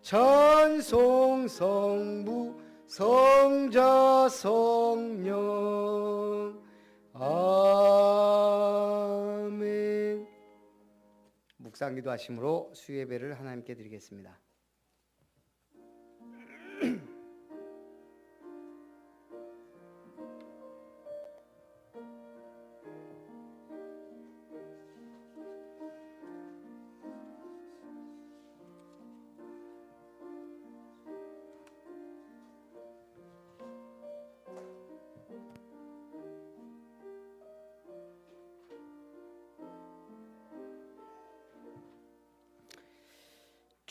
찬송 성부 성자 성령 아멘. 묵상기도 하심으로 수예배를 하나님께 드리겠습니다.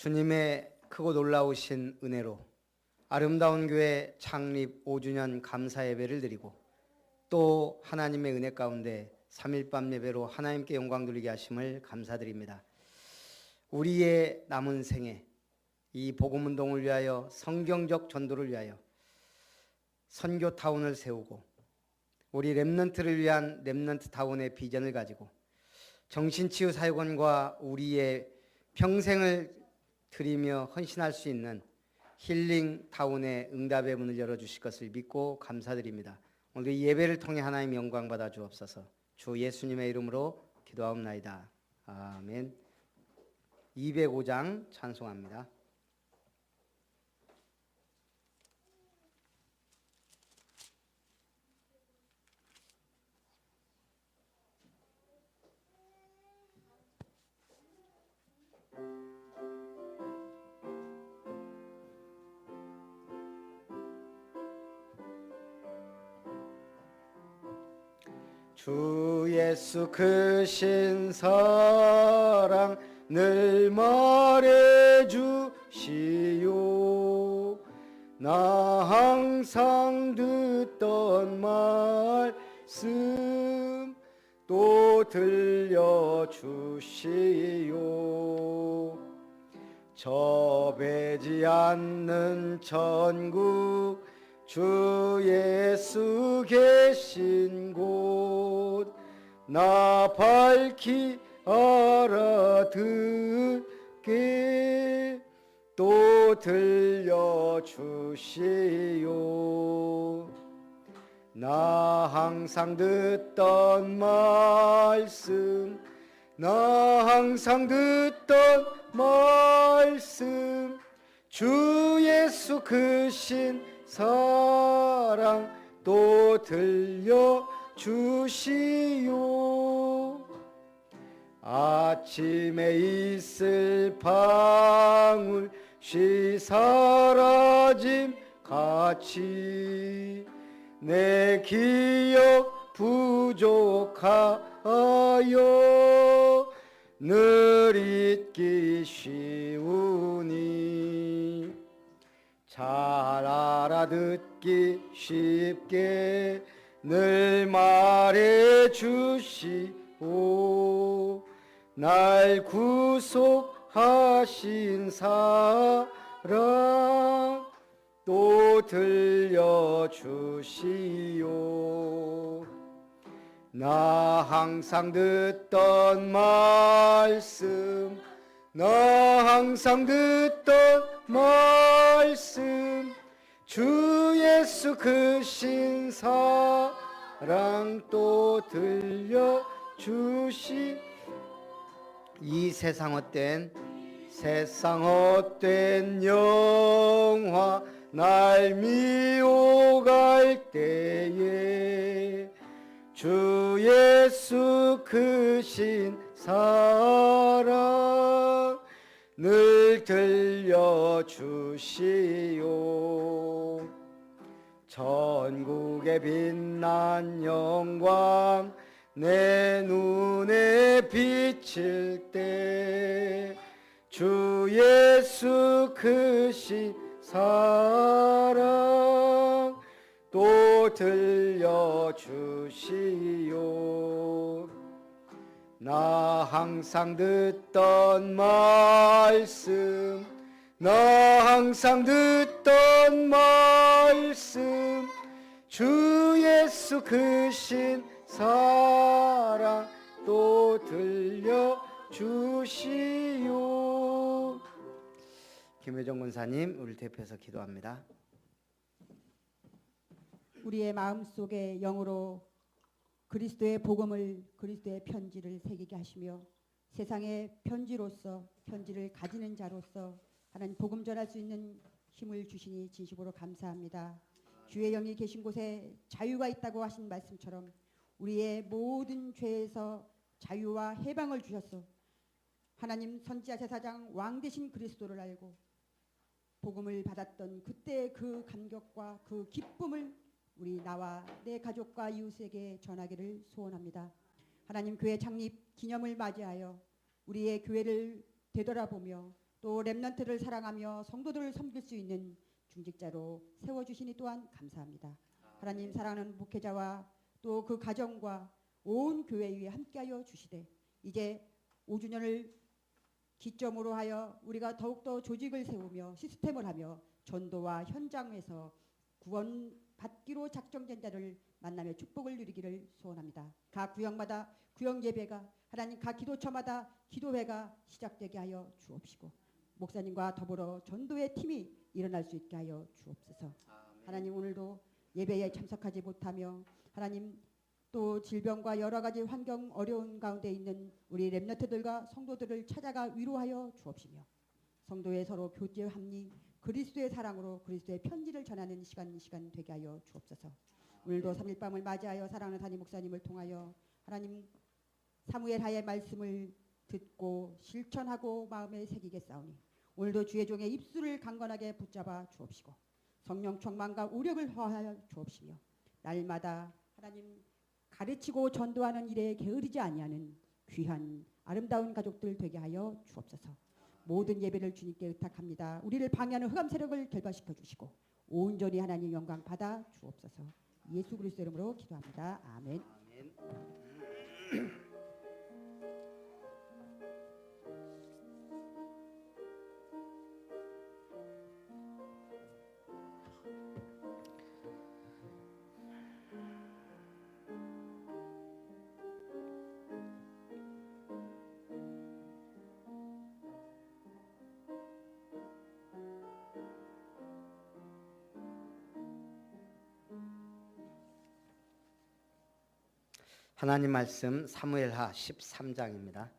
주님의 크고 놀라우신 은혜로 아름다운 교회 창립 5주년 감사 예배를 드리고 또 하나님의 은혜 가운데 3일밤 예배로 하나님께 영광 돌리게 하심을 감사드립니다. 우리의 남은 생에 이 복음운동을 위하여 성경적 전도를 위하여 선교타운을 세우고 우리 렘넌트를 위한 렘넌트타운의 비전을 가지고 정신치유사역원과 우리의 평생을 드리며 헌신할 수 있는 힐링타운의 응답의 문을 열어주실 것을 믿고 감사드립니다. 오늘 이 예배를 통해 하나님 영광 받아 주옵소서. 주 예수님의 이름으로 기도하옵나이다. 아멘. 205장 찬송합니다. 주 예수 크신 사랑 늘 말해주시오. 나 항상 듣던 말씀 또 들려주시오. 접해지 않는 천국 주 예수 계신 곳 나 밝히 알아듣게 또 들려주시오. 나 항상 듣던 말씀 나 항상 듣던 말씀 주 예수 크신 사랑 또 들려주시오. 아침에 있을 방울씨 사라짐 같이 내 기억 부족하여 늘 잊기 쉬우니 잘 알아듣기 쉽게 늘 말해주시오. 날 구속하신 사랑 또 들려주시오. 나 항상 듣던 말씀 나 항상 듣던 말씀 주 예수 크신 사랑 또 들려주시. 이 세상 헛된 영화 날 미워갈 때에 주 예수 크신 사랑 늘 들려주시오. 전국에 빛난 영광 내 눈에 비칠 때 주 예수 크신 사랑 또 들려주시오. 나 항상 듣던 말씀 나 항상 듣던 말씀 주 예수 크신 사랑 또 들려주시오. 김효정 권사님, 우리를 대표해서 기도합니다. 우리의 마음속에 영으로 그리스도의 복음을, 그리스도의 편지를 새기게 하시며 세상의 편지로서, 편지를 가지는 자로서 하나님 복음 전할 수 있는 힘을 주시니 진심으로 감사합니다. 주의 영이 계신 곳에 자유가 있다고 하신 말씀처럼 우리의 모든 죄에서 자유와 해방을 주셨소. 하나님 선지자 제사장 왕 되신 그리스도를 알고 복음을 받았던 그때의 그 감격과 그 기쁨을 우리 나와 내 가족과 이웃에게 전하기를 소원합니다. 하나님 교회 창립 기념을 맞이하여 우리의 교회를 되돌아보며 또 렘넌트를 사랑하며 성도들을 섬길 수 있는 중직자로 세워주시니 또한 감사합니다. 하나님 사랑하는 목회자와 또 그 가정과 온 교회 위에 함께하여 주시되 이제 5주년을 기점으로 하여 우리가 더욱더 조직을 세우며 시스템을 하며 전도와 현장에서 구원받기로 작정된 자를 만남의 축복을 누리기를 소원합니다. 각 구역마다 구역 예배가 하나님 각 기도처마다 기도회가 시작되게 하여 주옵시고 목사님과 더불어 전도의 팀이 일어날 수 있게 하여 주옵소서. 하나님 오늘도 예배에 참석하지 못하며 하나님 또 질병과 여러 가지 환경 어려운 가운데 있는 우리 렘넌트들과 성도들을 찾아가 위로하여 주옵시며 성도의 서로 교제 합리 그리스도의 사랑으로 그리스도의 편지를 전하는 시간 되게 하여 주옵소서. 오늘도 3일 밤을 맞이하여 사랑하는 담임 목사님을 통하여 하나님 사무엘하의 말씀을 듣고 실천하고 마음에 새기겠사오니 오늘도 주의 종의 입술을 강건하게 붙잡아 주옵시고 성령 충만과 우력을 허하여 주옵시며 날마다 하나님 가르치고 전도하는 일에 게으르지 아니하는 귀한 아름다운 가족들 되게 하여 주옵소서. 모든 예배를 주님께 의탁합니다. 우리를 방해하는 흑암 세력을 결박시켜 주시고 온전히 하나님 영광 받아 주옵소서. 예수 그리스도 이름으로 기도합니다. 아멘. 하나님 말씀 사무엘하 13장입니다.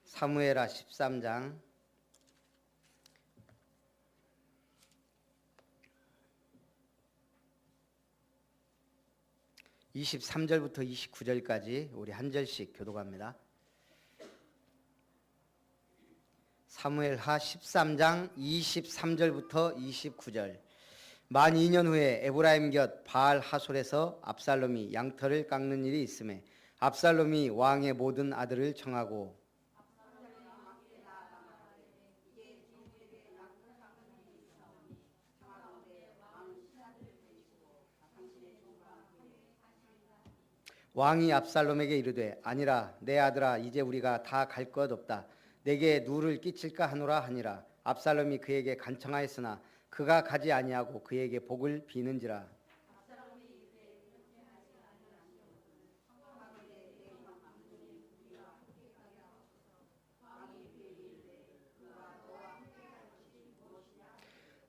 사무엘하 13장 23절부터 29절까지 우리 한 절씩 교독합니다. 사무엘하 13장 23절부터 29절. 만 2년 후에 에브라임 곁 바알 하솔에서 압살롬이 양털을 깎는 일이 있음에 압살롬이 왕의 모든 아들을 청하고 왕이 압살롬에게 이르되 아니라 내 아들아 이제 우리가 다 갈 것 없다. 내게 누를 끼칠까 하노라 하니라. 압살롬이 그에게 간청하였으나 그가 가지 아니하고 그에게 복을 비는지라.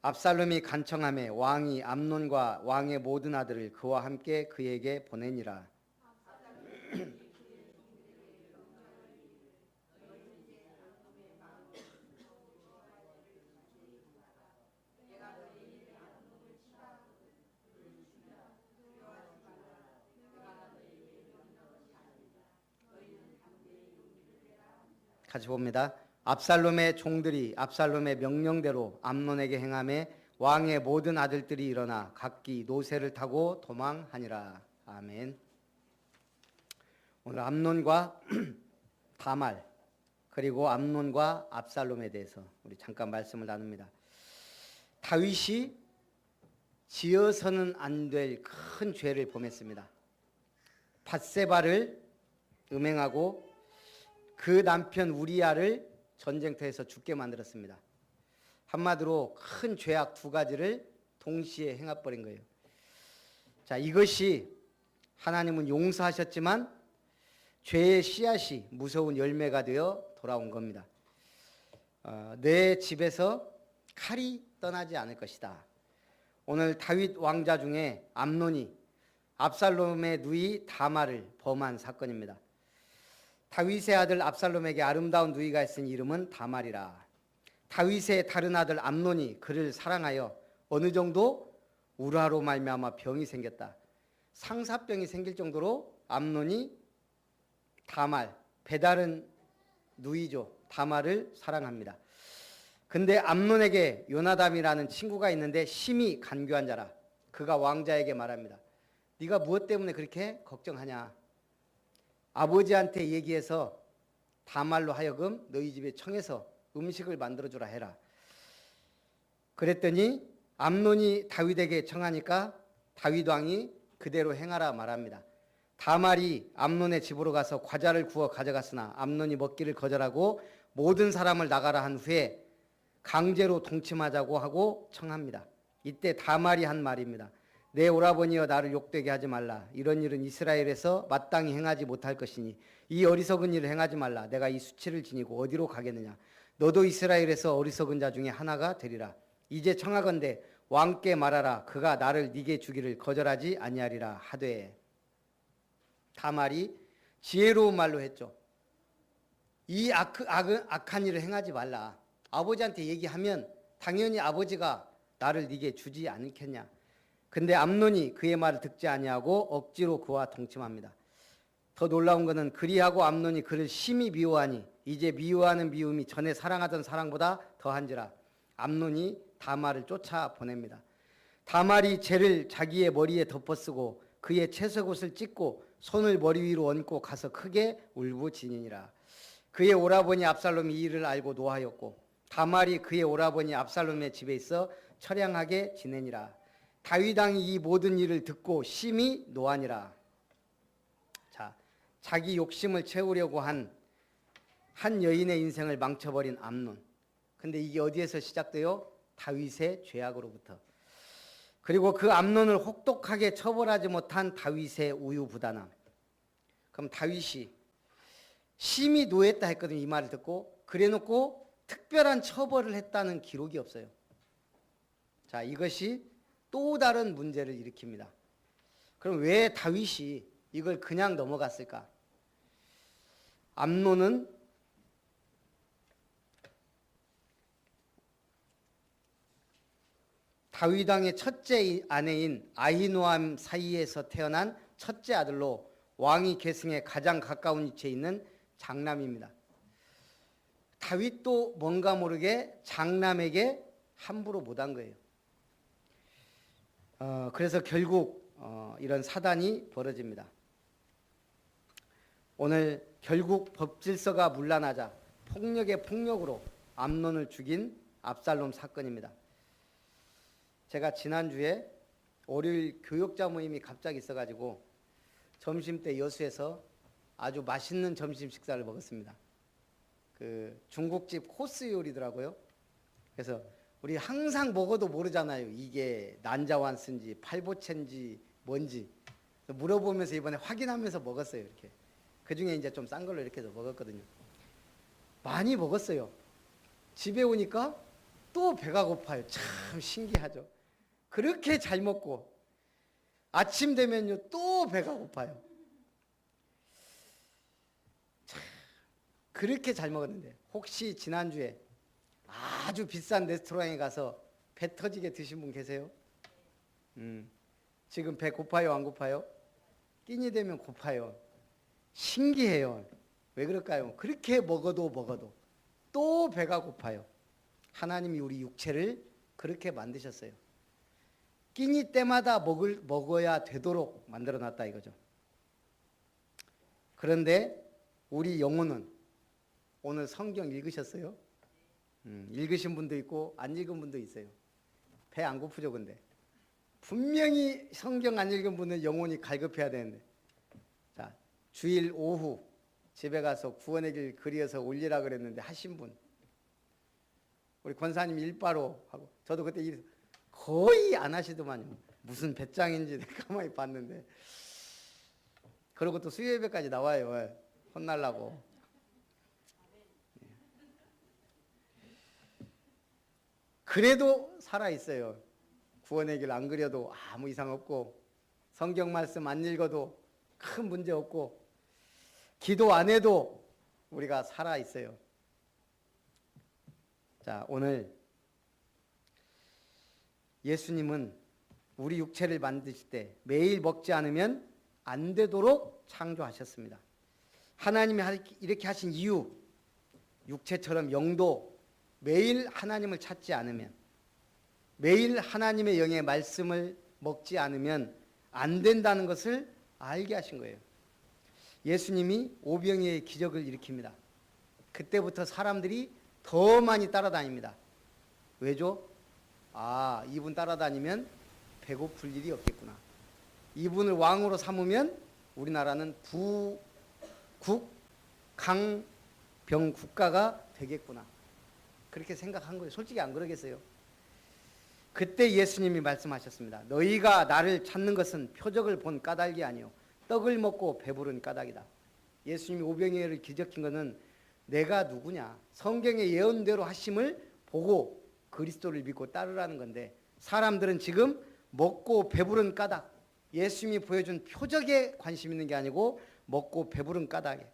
압살롬이 간청하매 왕이 암논과 왕의 모든 아들을 그와 함께 그에게 보내니라. 같이 봅니다. 압살롬의 종들이 압살롬의 명령대로 암논에게 행하매 왕의 모든 아들들이 일어나 각기 노새를 타고 도망하니라. 아멘. 오늘 암논과 다말 그리고 암논과 압살롬에 대해서 우리 잠깐 말씀을 나눕니다. 다윗이 지어서는 안 될 큰 죄를 범했습니다. 밧세바를 음행하고 그 남편 우리야를 전쟁터에서 죽게 만들었습니다. 한마디로 큰 죄악 두 가지를 동시에 행해버린 거예요. 자, 이것이 하나님은 용서하셨지만 죄의 씨앗이 무서운 열매가 되어 돌아온 겁니다. 내 집에서 칼이 떠나지 않을 것이다. 오늘 다윗 왕자 중에 암논이 압살롬의 누이 다말을 범한 사건입니다. 다윗의 아들 압살롬에게 아름다운 누이가 있으니 이름은 다말이라. 다윗의 다른 아들 암논이 그를 사랑하여 어느 정도 우라로 말미암아 병이 생겼다. 상사병이 생길 정도로 암논이 다말, 배다른 누이죠. 다말을 사랑합니다. 근데 암논에게 요나담이라는 친구가 있는데 심히 간교한 자라. 그가 왕자에게 말합니다. 네가 무엇 때문에 그렇게 걱정하냐? 아버지한테 얘기해서 다말로 하여금 너희 집에 청해서 음식을 만들어주라 해라. 그랬더니 암논이 다윗에게 청하니까 다윗 왕이 그대로 행하라 말합니다. 다말이 암논의 집으로 가서 과자를 구워 가져갔으나 암논이 먹기를 거절하고 모든 사람을 나가라 한 후에 강제로 동침하자고 하고 청합니다. 이때 다말이 한 말입니다. 내 오라버니여 나를 욕되게 하지 말라. 이런 일은 이스라엘에서 마땅히 행하지 못할 것이니 이 어리석은 일을 행하지 말라. 내가 이 수치를 지니고 어디로 가겠느냐. 너도 이스라엘에서 어리석은 자 중에 하나가 되리라. 이제 청하건대 왕께 말하라. 그가 나를 네게 주기를 거절하지 아니하리라 하되. 다말이 지혜로운 말로 했죠. 이 악한 일을 행하지 말라. 아버지한테 얘기하면 당연히 아버지가 나를 네게 주지 않겠냐. 근데 암논이 그의 말을 듣지 아니하고 억지로 그와 동침합니다. 더 놀라운 것은 그리하고 암논이 그를 심히 미워하니 이제 미워하는 미움이 전에 사랑하던 사랑보다 더한지라. 암논이 다말을 쫓아 보냅니다. 다말이 재를 자기의 머리에 덮어쓰고 그의 채석옷을 찢고 손을 머리 위로 얹고 가서 크게 울부짖으니라. 그의 오라버니 압살롬이 이 일을 알고 노하였고 다말이 그의 오라버니 압살롬의 집에 있어 처량하게 지내니라. 다윗 왕이 이 모든 일을 듣고 심히 노하니라. 자, 자기 욕심을 채우려고 한 여인의 인생을 망쳐버린 암논. 근데 이게 어디에서 시작돼요? 다윗의 죄악으로부터. 그리고 그 암논을 혹독하게 처벌하지 못한 다윗의 우유부단함. 그럼 다윗이 심히 노했다 했거든요. 이 말을 듣고. 그래놓고 특별한 처벌을 했다는 기록이 없어요. 자, 이것이 또 다른 문제를 일으킵니다. 그럼 왜 다윗이 이걸 그냥 넘어갔을까? 암논은 다윗 왕의 첫째 아내인 아히노암 사이에서 태어난 첫째 아들로 왕위 계승에 가장 가까운 위치에 있는 장남입니다. 다윗도 뭔가 모르게 장남에게 함부로 못한 거예요. 그래서 결국 이런 사단이 벌어집니다. 오늘 결국 법질서가 문란하자 폭력의 폭력으로 암논을 죽인 압살롬 사건입니다. 제가 지난주에 월요일 교역자 모임이 갑자기 있어가지고 점심때 여수에서 아주 맛있는 점심 식사를 먹었습니다. 그 중국집 코스 요리더라고요. 그래서 우리 항상 먹어도 모르잖아요. 이게 난자완스인지 팔보채인지 뭔지 물어보면서 이번에 확인하면서 먹었어요. 이렇게 그 중에 이제 좀 싼 걸로 이렇게 해서 먹었거든요. 많이 먹었어요. 집에 오니까 또 배가 고파요. 참 신기하죠. 그렇게 잘 먹고 아침 되면요 또 배가 고파요. 참 그렇게 잘 먹었는데 혹시 지난주에 아주 비싼 레스토랑에 가서 배 터지게 드신 분 계세요? 지금 배 고파요 안 고파요? 끼니 되면 고파요. 신기해요. 왜 그럴까요? 그렇게 먹어도 또 배가 고파요. 하나님이 우리 육체를 그렇게 만드셨어요. 끼니 때마다 먹어야 되도록 만들어놨다 이거죠. 그런데 우리 영혼은 오늘 성경 읽으셨어요? 읽으신 분도 있고 안 읽은 분도 있어요. 배 안 고프죠 근데? 분명히 성경 안 읽은 분은 영혼이 갈급해야 되는데. 자, 주일 오후 집에 가서 구원의 길 그리어서 올리라 그랬는데 하신 분. 우리 권사님 일바로 하고 저도 그때 일 거의 안 하시더만요. 무슨 배짱인지 내가 가만히 봤는데 그러고 또 수요예배까지 나와요. 혼날라고. 그래도 살아있어요. 구원의 길 안 그려도 아무 이상 없고 성경 말씀 안 읽어도 큰 문제 없고 기도 안 해도 우리가 살아있어요. 자, 오늘 예수님은 우리 육체를 만드실 때 매일 먹지 않으면 안 되도록 창조하셨습니다. 하나님이 이렇게 하신 이유, 육체처럼 영도 매일 하나님을 찾지 않으면, 매일 하나님의 영의 말씀을 먹지 않으면 안 된다는 것을 알게 하신 거예요. 예수님이 오병이의 기적을 일으킵니다. 그때부터 사람들이 더 많이 따라다닙니다. 왜죠? 아, 이분 따라다니면 배고플 일이 없겠구나. 이분을 왕으로 삼으면 우리나라는 강병 국가가 되겠구나. 그렇게 생각한 거예요. 솔직히 안 그러겠어요? 그때 예수님이 말씀하셨습니다. 너희가 나를 찾는 것은 표적을 본 까닭이 아니요 떡을 먹고 배부른 까닭이다. 예수님이 오병이어를 기적한 것은 내가 누구냐, 성경의 예언대로 하심을 보고 그리스도를 믿고 따르라는 건데, 사람들은 지금 먹고 배부른 까닭, 예수님이 보여준 표적에 관심 있는 게 아니고 먹고 배부른 까닭에.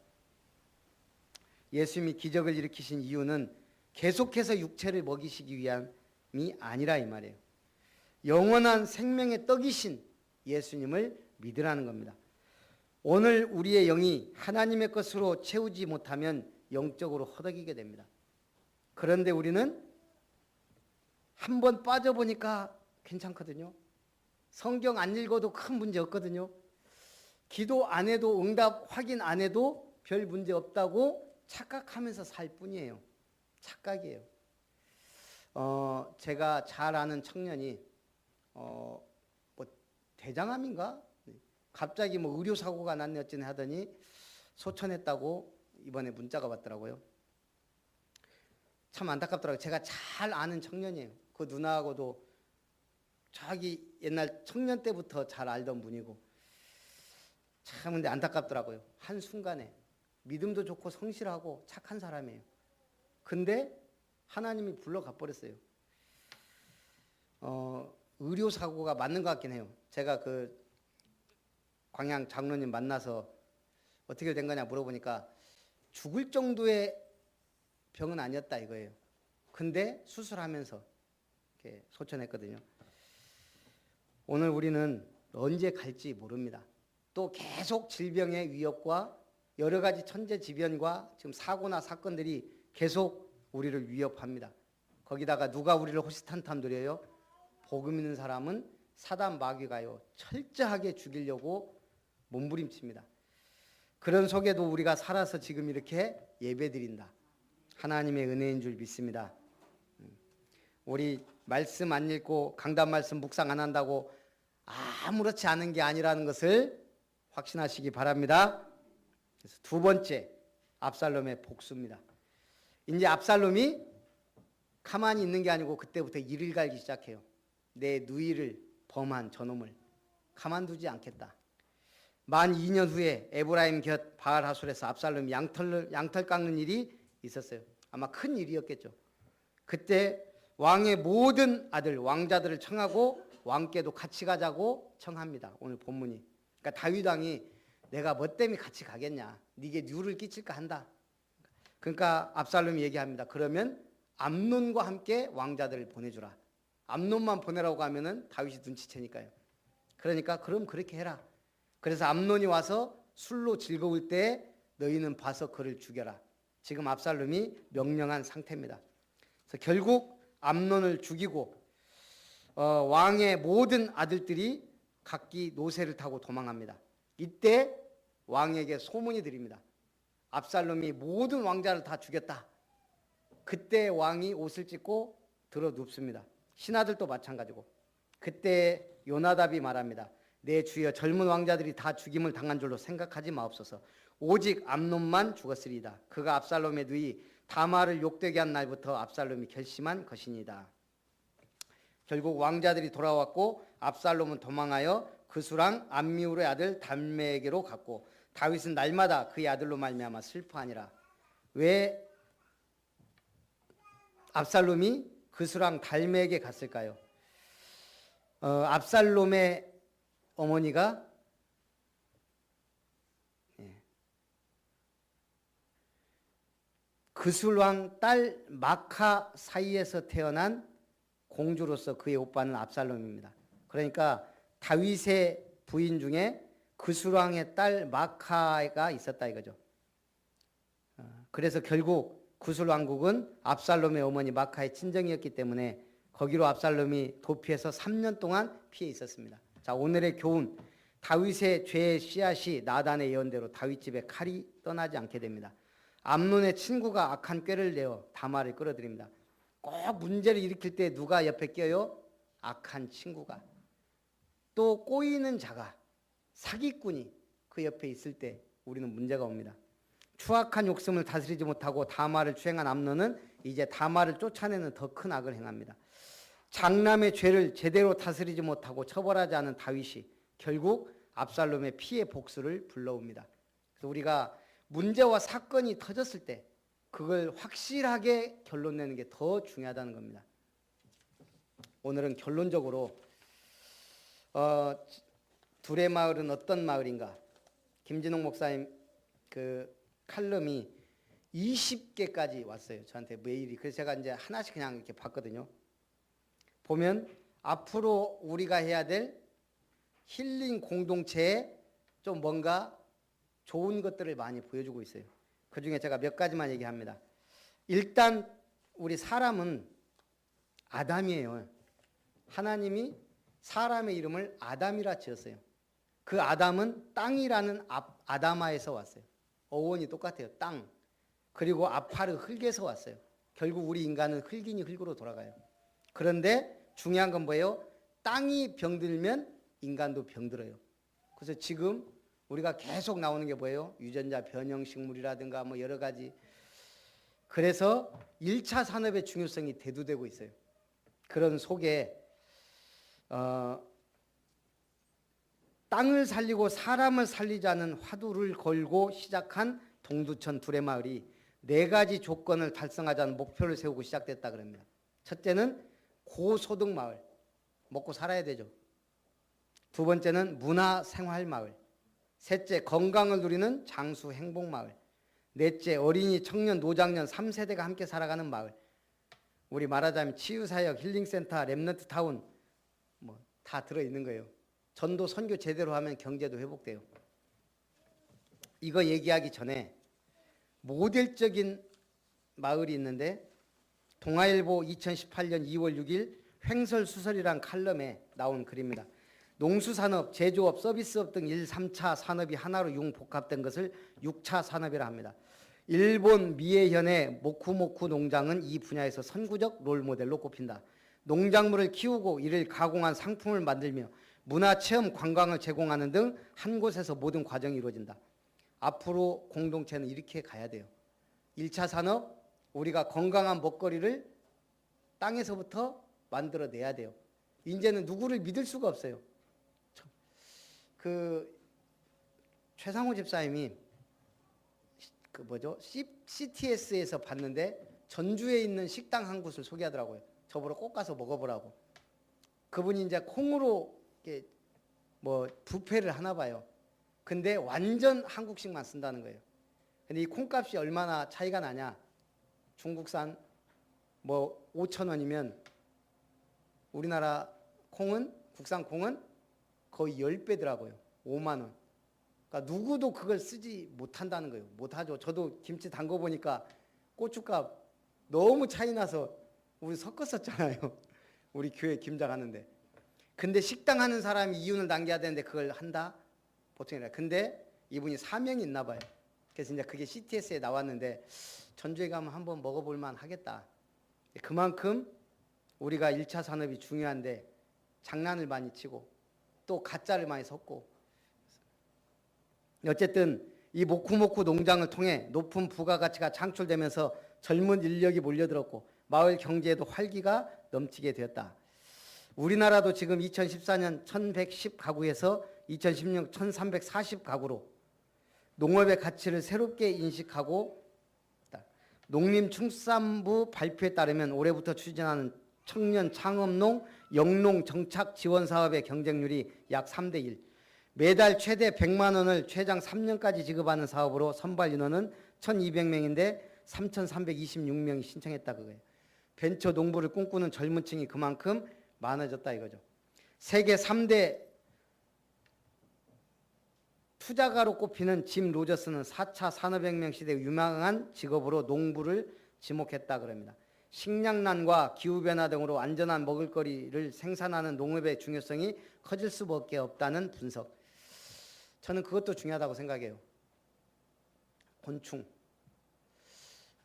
예수님이 기적을 일으키신 이유는 계속해서 육체를 먹이시기 위함이 아니라 이 말이에요. 영원한 생명의 떡이신 예수님을 믿으라는 겁니다. 오늘 우리의 영이 하나님의 것으로 채우지 못하면 영적으로 허덕이게 됩니다. 그런데 우리는 한번 빠져보니까 괜찮거든요. 성경 안 읽어도 큰 문제 없거든요. 기도 안 해도, 응답 확인 안 해도 별 문제 없다고 착각하면서 살 뿐이에요. 착각이에요. 제가 잘 아는 청년이 뭐 대장암인가? 갑자기 뭐 의료사고가 났네 어쩌네 하더니 소천했다고 이번에 문자가 왔더라고요. 참 안타깝더라고요. 제가 잘 아는 청년이에요. 그 누나하고도 자기 옛날 청년 때부터 잘 알던 분이고, 참 근데 안타깝더라고요. 한순간에 믿음도 좋고 성실하고 착한 사람이에요. 근데 하나님이 불러가 버렸어요. 의료사고가 맞는 것 같긴 해요. 제가 그 광양 장로님 만나서 어떻게 된 거냐 물어보니까 죽을 정도의 병은 아니었다 이거예요. 근데 수술하면서 이렇게 소천했거든요. 오늘 우리는 언제 갈지 모릅니다. 또 계속 질병의 위협과 여러 가지 천재지변과 지금 사고나 사건들이 계속 우리를 위협합니다. 거기다가 누가 우리를 호시탄탄거려요? 복음 있는 사람은 사단 마귀가요 철저하게 죽이려고 몸부림칩니다. 그런 속에도 우리가 살아서 지금 이렇게 예배드린다. 하나님의 은혜인 줄 믿습니다. 우리 말씀 안 읽고 강단 말씀 묵상 안 한다고 아무렇지 않은 게 아니라는 것을 확신하시기 바랍니다. 그래서 두 번째, 압살롬의 복수입니다. 이제 압살롬이 가만히 있는 게 아니고 그때부터 이를 갈기 시작해요. 내 누이를 범한 저놈을 가만두지 않겠다. 만 2년 후에 에브라임 곁 바알하솔에서 압살롬이 양털 깎는 일이 있었어요. 아마 큰 일이었겠죠. 그때 왕의 모든 아들 왕자들을 청하고 왕께도 같이 가자고 청합니다. 오늘 본문이. 그러니까 다윗 왕이 내가 뭐 때문에 같이 가겠냐, 네게 누를 끼칠까 한다. 그러니까 압살롬이 얘기합니다. 그러면 암논과 함께 왕자들을 보내주라. 암논만 보내라고 하면은 다윗이 눈치채니까요. 그러니까 그럼 그렇게 해라. 그래서 암논이 와서 술로 즐거울 때 너희는 봐서 그를 죽여라. 지금 압살롬이 명령한 상태입니다. 그래서 결국 암논을 죽이고 왕의 모든 아들들이 각기 노새를 타고 도망합니다. 이때 왕에게 소문이 들립니다. 압살롬이 모든 왕자를 다 죽였다. 그때 왕이 옷을 찢고 들어 눕습니다. 신하들도 마찬가지고. 그때 요나답이 말합니다. 내 주여, 젊은 왕자들이 다 죽임을 당한 줄로 생각하지 마옵소서. 오직 암논만 죽었으리이다. 그가 압살롬의 누이 다말을 욕되게 한 날부터 압살롬이 결심한 것이니다. 결국 왕자들이 돌아왔고 압살롬은 도망하여 그수랑 암미울의 아들 달메에게로 갔고 다윗은 날마다 그의 아들로 말미암아 슬퍼하니라. 왜 압살롬이 그수랑 달메에게 갔을까요? 압살롬의 어머니가 그술왕 딸 마카 사이에서 태어난 공주로서 그의 오빠는 압살롬입니다. 그러니까 다윗의 부인 중에 그술왕의 딸 마카가 있었다 이거죠. 그래서 결국 그술왕국은 압살롬의 어머니 마카의 친정이었기 때문에 거기로 압살롬이 도피해서 3년 동안 피해 있었습니다. 자, 오늘의 교훈. 다윗의 죄의 씨앗이 나단의 예언대로 다윗 집에 칼이 떠나지 않게 됩니다. 암논의 친구가 악한 꾀를 내어 다말을 끌어들입니다. 꼭 문제를 일으킬 때 누가 옆에 껴요? 악한 친구가. 또 꼬이는 자가, 사기꾼이 그 옆에 있을 때 우리는 문제가 옵니다. 추악한 욕심을 다스리지 못하고 다말을 추행한 암논은 이제 다말을 쫓아내는 더 큰 악을 행합니다. 장남의 죄를 제대로 다스리지 못하고 처벌하지 않은 다윗이 결국 압살롬의 피해 복수를 불러옵니다. 그래서 우리가 문제와 사건이 터졌을 때 그걸 확실하게 결론 내는 게 더 중요하다는 겁니다. 오늘은 결론적으로 둘의 마을은 어떤 마을인가? 김진홍 목사님 그 칼럼이 20개까지 왔어요. 저한테 메일이. 그래서 제가 이제 하나씩 그냥 이렇게 봤거든요. 보면 앞으로 우리가 해야 될 힐링 공동체에 좀 뭔가 좋은 것들을 많이 보여주고 있어요. 그 중에 제가 몇 가지만 얘기합니다. 일단 우리 사람은 아담이에요. 하나님이 사람의 이름을 아담이라 지었어요. 그 아담은 땅이라는 아다마에서 왔어요. 어원이 똑같아요. 땅. 그리고 아파르 흙에서 왔어요. 결국 우리 인간은 흙이니 흙으로 돌아가요. 그런데 중요한 건 뭐예요? 땅이 병들면 인간도 병들어요. 그래서 지금 우리가 계속 나오는 게 뭐예요? 유전자 변형식물이라든가 뭐 여러 가지. 그래서 1차 산업의 중요성이 대두되고 있어요. 그런 속에 땅을 살리고 사람을 살리자는 화두를 걸고 시작한 동두천 둘의 마을이 4가지 조건을 달성하자는 목표를 세우고 시작됐다 그럽니다. 첫째는 고소득 마을, 먹고 살아야 되죠. 두 번째는 문화생활 마을. 셋째, 건강을 누리는 장수 행복 마을. 넷째, 어린이, 청년, 노장년 3세대가 함께 살아가는 마을. 우리 말하자면 치유사역, 힐링센터, 랩넌트 타운 뭐 다 들어있는 거예요. 전도 선교 제대로 하면 경제도 회복돼요. 이거 얘기하기 전에 모델적인 마을이 있는데 동아일보 2018년 2월 6일 횡설수설이란 칼럼에 나온 글입니다. 농수산업, 제조업, 서비스업 등 1, 3차 산업이 하나로 융복합된 것을 6차 산업이라 합니다. 일본 미에현의 모쿠모쿠 농장은 이 분야에서 선구적 롤모델로 꼽힌다. 농작물을 키우고 이를 가공한 상품을 만들며 문화체험, 관광을 제공하는 등 한 곳에서 모든 과정이 이루어진다. 앞으로 공동체는 이렇게 가야 돼요. 1차 산업, 우리가 건강한 먹거리를 땅에서부터 만들어내야 돼요. 이제는 누구를 믿을 수가 없어요. 그 최상호 집사님이 CTS에서 봤는데 전주에 있는 식당 한 곳을 소개하더라고요. 저보러 꼭 가서 먹어보라고. 그분이 이제 콩으로 이렇게 뭐 뷔페를 하나 봐요. 근데 완전 한국식만 쓴다는 거예요. 근데 이 콩값이 얼마나 차이가 나냐? 중국산 뭐 5,000원이면 우리나라 콩은, 국산 콩은 거의 10배더라고요. 5만 원. 그러니까 누구도 그걸 쓰지 못한다는 거예요. 못하죠. 저도 김치 담궈 보니까 고춧값 너무 차이 나서 우리 섞었었잖아요. 우리 교회 김장 하는데. 근데 식당 하는 사람이 이윤을 남겨야 되는데 그걸 한다? 보통이라. 근데 이분이 사명이 있나 봐요. 그래서 이제 그게 CTS에 나왔는데 전주에 가면 한번 먹어볼 만 하겠다. 그만큼 우리가 1차 산업이 중요한데 장난을 많이 치고 또 가짜를 많이 섞고, 어쨌든 이 모쿠모쿠 농장을 통해 높은 부가가치가 창출되면서 젊은 인력이 몰려들었고 마을 경제에도 활기가 넘치게 되었다. 우리나라도 지금 2014년 1110 가구에서 2016년 1340 가구로 농업의 가치를 새롭게 인식하고 있다. 농림축산부 발표에 따르면 올해부터 추진하는 청년 창업농 영농 정착 지원 사업의 경쟁률이 약 3대 1. 매달 최대 100만 원을 최장 3년까지 지급하는 사업으로 선발 인원은 1,200명인데 3,326명이 신청했다 그거예요. 벤처 농부를 꿈꾸는 젊은 층이 그만큼 많아졌다 이거죠. 세계 3대 투자가로 꼽히는 짐 로저스는 4차 산업혁명 시대 유망한 직업으로 농부를 지목했다 그럽니다. 식량난과 기후변화 등으로 안전한 먹을거리를 생산하는 농업의 중요성이 커질 수밖에 없다는 분석. 저는 그것도 중요하다고 생각해요. 곤충.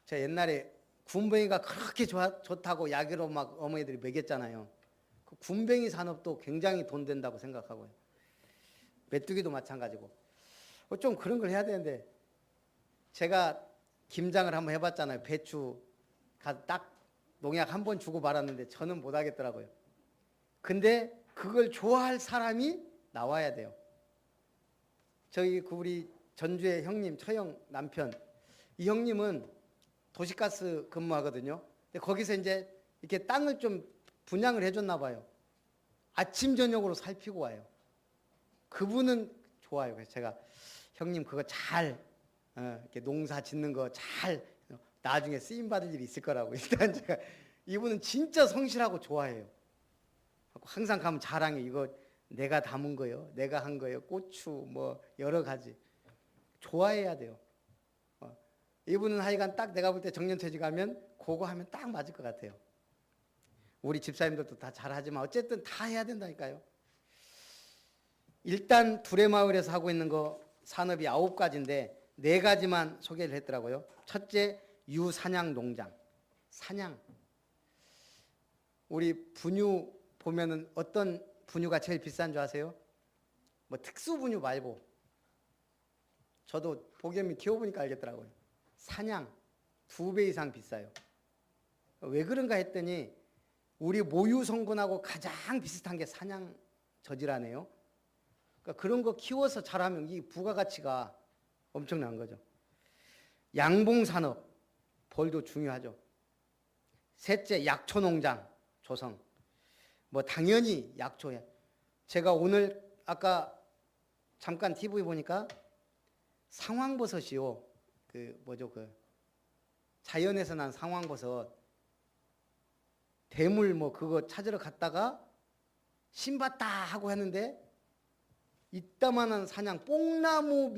제가 옛날에 군뱅이가 그렇게 좋다고 약으로 막 어머니들이 먹였잖아요. 그 군뱅이 산업도 굉장히 돈 된다고 생각하고요. 메뚜기도 마찬가지고. 좀 그런 걸 해야 되는데 제가 김장을 한번 해봤잖아요. 배추 딱 농약 한 번 주고 말았는데 저는 못 하겠더라고요. 근데 그걸 좋아할 사람이 나와야 돼요. 저희 우리 전주의 형님 처형 남편 이 형님은 도시가스 근무하거든요. 근데 거기서 이제 이렇게 땅을 좀 분양을 해줬나 봐요. 아침 저녁으로 살피고 와요. 그분은 좋아요. 그래서 제가 형님 그거 잘 이렇게 농사 짓는 거 잘 나중에 쓰임 받을 일이 있을 거라고. 일단 제가 이분은 진짜 성실하고 좋아해요. 항상 가면 자랑해. 이거 내가 담은 거요. 내가 한 거요. 고추 뭐 여러 가지. 좋아해야 돼요. 이분은 하여간 딱 내가 볼 때 정년퇴직하면 그거 하면 딱 맞을 것 같아요. 우리 집사님들도 다 잘하지만 어쨌든 다 해야 된다니까요. 일단 두레마을에서 하고 있는 거 산업이 9가지인데 4가지만 소개를 했더라고요. 첫째, 유사냥 농장. 사냥. 우리 분유 보면은 어떤 분유가 제일 비싼 줄 아세요? 뭐 특수 분유 말고. 저도 복염이 키워보니까 알겠더라고요. 사냥 2배 이상 비싸요. 왜 그런가 했더니 우리 모유 성분하고 가장 비슷한 게 사냥 저질하네요. 그러니까 그런 거 키워서 잘하면 이 부가가치가 엄청난 거죠. 양봉산업 벌도 중요하죠. 셋째, 약초농장 조성. 뭐 당연히 약초에. 제가 오늘 아까 잠깐 TV 보니까 상황버섯이요. 그 자연에서 난 상황버섯. 대물 뭐 그거 찾으러 갔다가 신봤다 하고 했는데 이따만한 사냥 뽕나무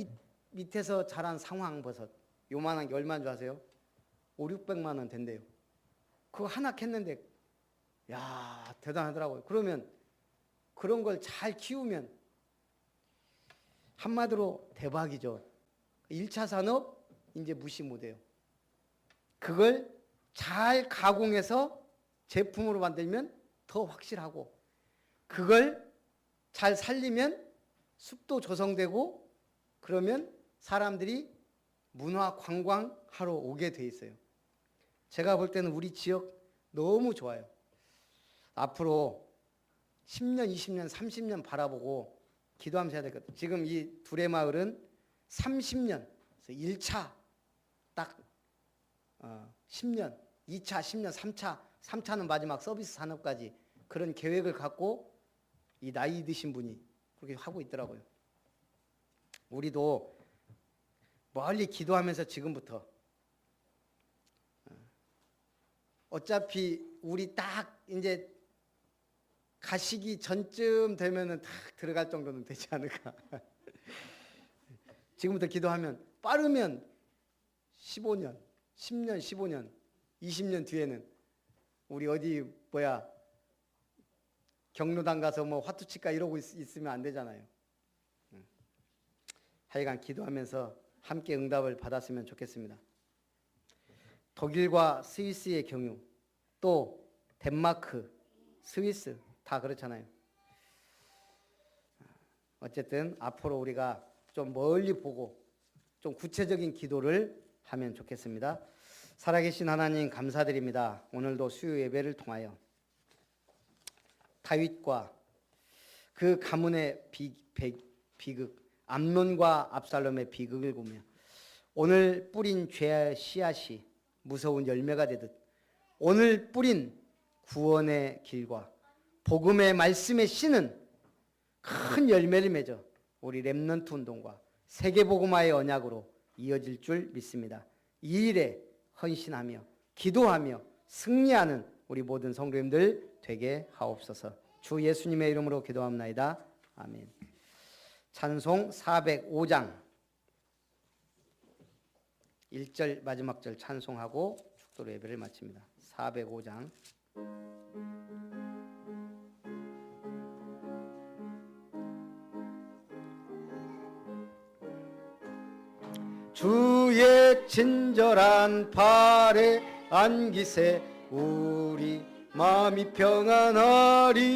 밑에서 자란 상황버섯 요만한 게 얼마인 줄 아세요? 500~600만 원 된대요. 그거 하나 캤는데 야 대단하더라고요. 그러면 그런 걸 잘 키우면 한마디로 대박이죠. 1차 산업 이제 무시 못해요. 그걸 잘 가공해서 제품으로 만들면 더 확실하고 그걸 잘 살리면 숲도 조성되고 그러면 사람들이 문화 관광하러 오게 돼 있어요. 제가 볼 때는 우리 지역 너무 좋아요. 앞으로 10년, 20년, 30년 바라보고 기도하면서 해야 될 것 같아요. 지금 이 두레마을은 30년, 1차 딱 10년, 2차, 10년, 3차는 마지막 서비스 산업까지 그런 계획을 갖고 이 나이 드신 분이 그렇게 하고 있더라고요. 우리도 멀리 기도하면서 지금부터 어차피 우리 딱 이제 가시기 전쯤 되면은 딱 들어갈 정도는 되지 않을까. 지금부터 기도하면 빠르면 15년, 10년, 15년, 20년 뒤에는 우리 어디 경로당 가서 뭐 화투칠까 이러고 있으면 안 되잖아요. 하여간 기도하면서 함께 응답을 받았으면 좋겠습니다. 독일과 스위스의 경유, 또 덴마크, 스위스 다 그렇잖아요. 어쨌든 앞으로 우리가 좀 멀리 보고 좀 구체적인 기도를 하면 좋겠습니다. 살아계신 하나님 감사드립니다. 오늘도 수요 예배를 통하여 다윗과 그 가문의 비극, 암논과 압살롬의 비극을 보며 오늘 뿌린 죄의 씨앗이 무서운 열매가 되듯 오늘 뿌린 구원의 길과 복음의 말씀의 씨는 큰 열매를 맺어 우리 렘넌트 운동과 세계복음화의 언약으로 이어질 줄 믿습니다. 이 일에 헌신하며 기도하며 승리하는 우리 모든 성도님들 되게 하옵소서. 주 예수님의 이름으로 기도합나이다. 아멘. 찬송 405장 1절 마지막 절 찬송하고 축도로 예배를 마칩니다. 405장 주의 친절한 발에 안기세 우리 마음이 평안하리니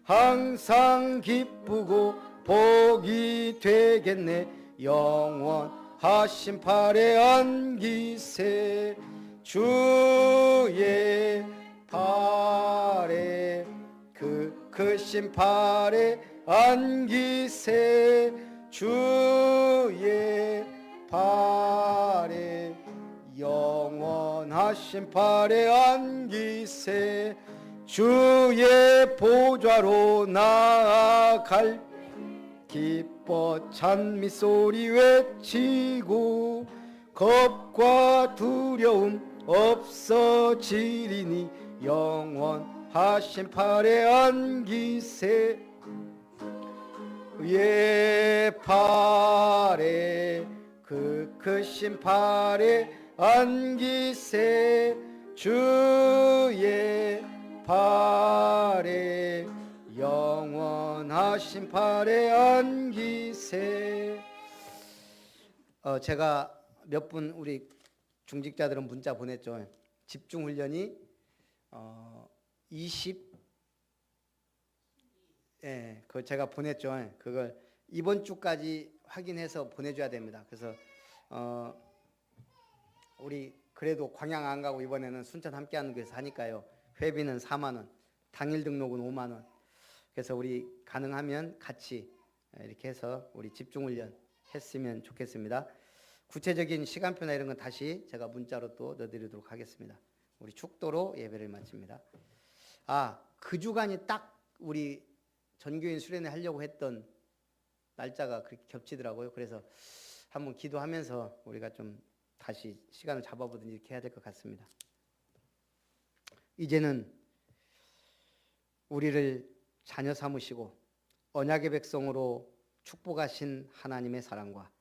항상 기쁘고 복이 되겠네 영원하신 발에 안기세 주의 발에 그 크신 발에 안기세 주의 발에 영원하신 발에 안기세 주의 보좌로 나아갈 기뻐 찬미 소리 외치고 겁과 두려움 없어지리니 영원하신 발에 안기세 예 발에 그 크신 발에 안기세 주의 발에 영원하신 발에 안기세. 제가 몇 분 우리 중직자들은 문자 보냈죠. 집중훈련이 그걸 제가 보냈죠. 그걸 이번 주까지 확인해서 보내줘야 됩니다. 그래서 우리 그래도 광양 안 가고 이번에는 순천 함께하는 교회에서 하니까요. 회비는 4만 원, 당일 등록은 5만 원. 그래서 우리 가능하면 같이 이렇게 해서 우리 집중훈련 했으면 좋겠습니다. 구체적인 시간표나 이런 건 다시 제가 문자로 또 넣어드리도록 하겠습니다. 우리 축도로 예배를 마칩니다. 그 주간이 딱 우리 전교인 수련회 하려고 했던 날짜가 그렇게 겹치더라고요. 그래서 한번 기도하면서 우리가 좀 다시 시간을 잡아보든지 이렇게 해야 될 것 같습니다. 이제는 우리를 자녀 삼으시고 언약의 백성으로 축복하신 하나님의 사랑과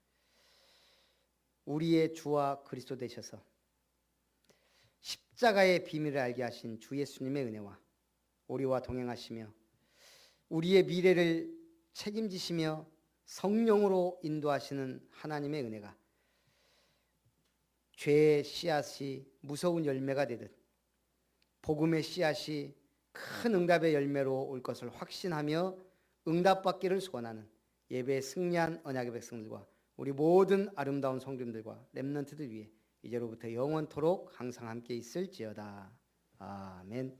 우리의 주와 그리스도 되셔서 십자가의 비밀을 알게 하신 주 예수님의 은혜와 우리와 동행하시며 우리의 미래를 책임지시며 성령으로 인도하시는 하나님의 은혜가 죄의 씨앗이 무서운 열매가 되듯 복음의 씨앗이 큰 응답의 열매로 올 것을 확신하며 응답받기를 소원하는 예배에 승리한 언약의 백성들과 우리 모든 아름다운 성도님들과 렘넌트들 위해 이제로부터 영원토록 항상 함께 있을지어다. 아멘.